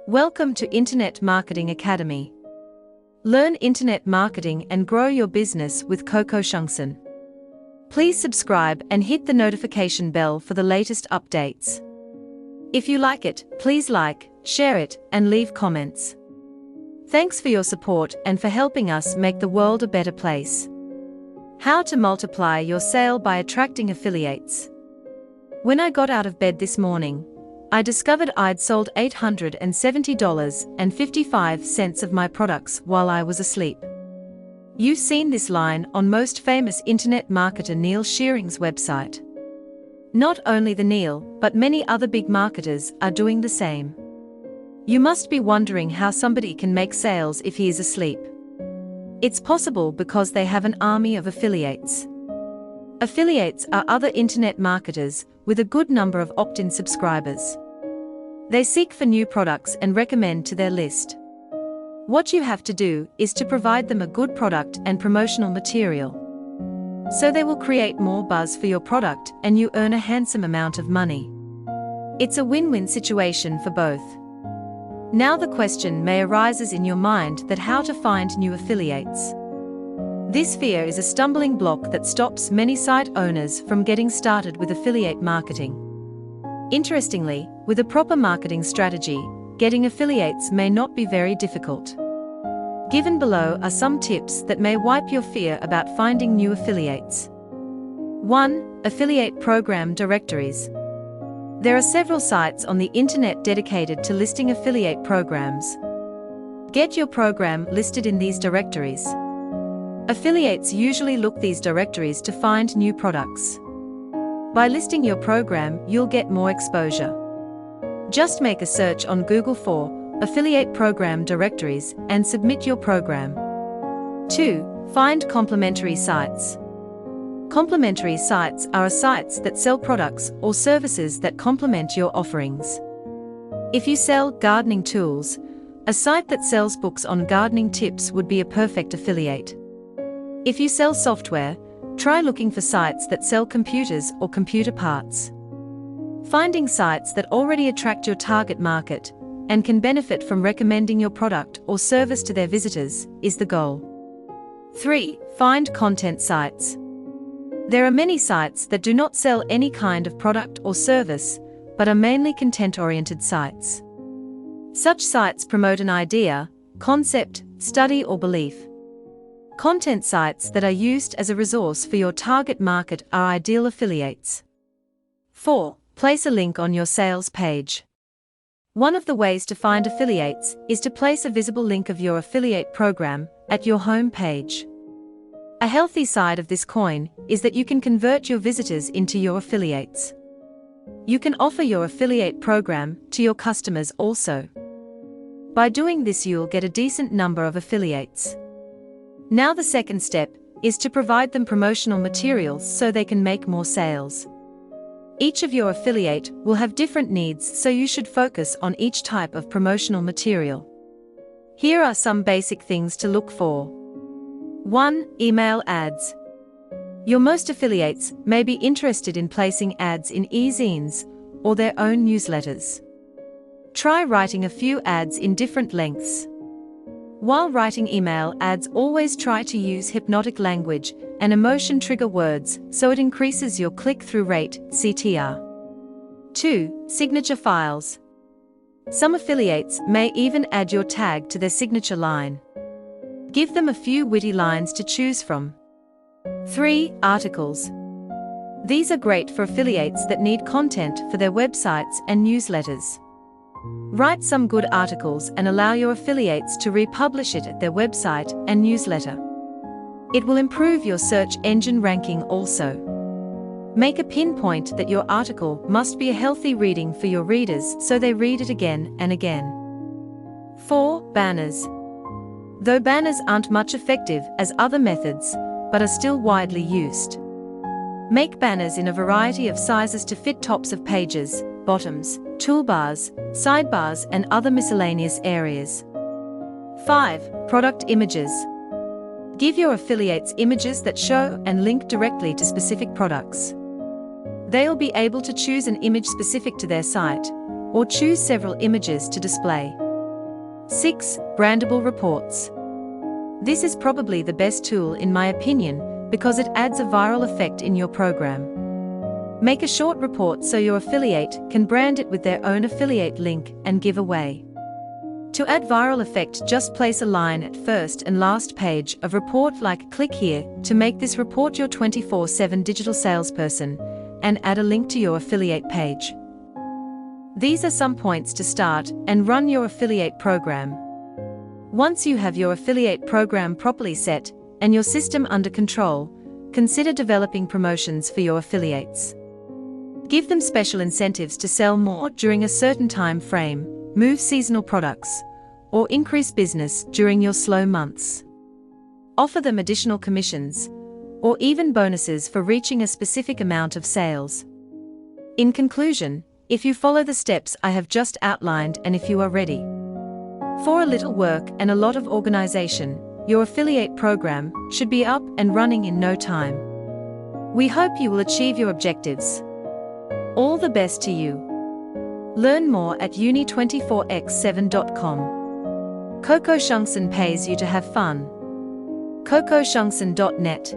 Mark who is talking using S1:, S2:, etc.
S1: Welcome to Internet Marketing Academy. Learn internet marketing and grow your business with Coco Shungson. Please subscribe and hit the notification bell for the latest updates. If you like it, please like, share it, and leave comments. Thanks for your support and for helping us make the world a better place. How to multiply your sale by attracting affiliates. When I got out of bed this morning, I discovered I'd sold $870.55 of my products while I was asleep. You've seen this line on most famous internet marketer Neil Shearing's website. Not only the Neil, but many other big marketers are doing the same. You must be wondering how somebody can make sales if he is asleep. It's possible because they have an army of affiliates. Affiliates are other internet marketers with a good number of opt-in subscribers. They seek for new products and recommend to their list. What you have to do is to provide them a good product and promotional material. So they will create more buzz for your product and you earn a handsome amount of money. It's a win-win situation for both. Now the question may arises in your mind that how to find new affiliates. This fear is a stumbling block that stops many site owners from getting started with affiliate marketing. Interestingly, with a proper marketing strategy, getting affiliates may not be very difficult. Given below are some tips that may wipe your fear about finding new affiliates. 1. Affiliate program directories. There are several sites on the internet dedicated to listing affiliate programs. Get your program listed in these directories. Affiliates usually look these directories to find new products. By listing your program, you'll get more exposure. Just make a search on Google for affiliate program directories and submit your program. 2. Find complementary sites. Complementary sites are sites that sell products or services that complement your offerings. If you sell gardening tools, a site that sells books on gardening tips would be a perfect affiliate. If you sell software, try looking for sites that sell computers or computer parts. Finding sites that already attract your target market and can benefit from recommending your product or service to their visitors is the goal. 3. Find content sites. There are many sites that do not sell any kind of product or service, but are mainly content-oriented sites. Such sites promote an idea, concept, study, or belief. Content sites that are used as a resource for your target market are ideal affiliates. 4. Place a link on your sales page. One of the ways to find affiliates is to place a visible link of your affiliate program at your home page. A healthy side of this coin is that you can convert your visitors into your affiliates. You can offer your affiliate program to your customers also. By doing this, you'll get a decent number of affiliates. Now the second step is to provide them promotional materials so they can make more sales. Each of your affiliate will have different needs, so you should focus on each type of promotional material. Here are some basic things to look for. 1. Email ads. Your most affiliates may be interested in placing ads in e-zines or their own newsletters. Try writing a few ads in different lengths. While writing email ads, always try to use hypnotic language and emotion trigger words so it increases your click-through rate, CTR. 2. Signature files. Some affiliates may even add your tag to their signature line. Give them a few witty lines to choose from. 3. Articles. These are great for affiliates that need content for their websites and newsletters. Write some good articles and allow your affiliates to republish it at their website and newsletter. It will improve your search engine ranking also. Make a pinpoint that your article must be a healthy reading for your readers so they read it again and again. 4. Banners. Though banners aren't much effective as other methods, but are still widely used. Make banners in a variety of sizes to fit tops of pages, bottoms, toolbars, sidebars, and other miscellaneous areas. 5. Product images. Give your affiliates images that show and link directly to specific products. They'll be able to choose an image specific to their site, or choose several images to display. 6. Brandable reports. This is probably the best tool in my opinion because it adds a viral effect in your program. Make a short report so your affiliate can brand it with their own affiliate link and give away. To add viral effect, just place a line at first and last page of report like "Click here to make this report your 24/7 digital salesperson," and add a link to your affiliate page. These are some points to start and run your affiliate program. Once you have your affiliate program properly set and your system under control, consider developing promotions for your affiliates. Give them special incentives to sell more during a certain time frame, move seasonal products, or increase business during your slow months. Offer them additional commissions, or even bonuses for reaching a specific amount of sales. In conclusion, if you follow the steps I have just outlined and if you are ready for a little work and a lot of organization, your affiliate program should be up and running in no time. We hope you will achieve your objectives. All the best to you. Learn more at uni24x7.com. Coco Shangsen pays you to have fun. CocoShangsen.net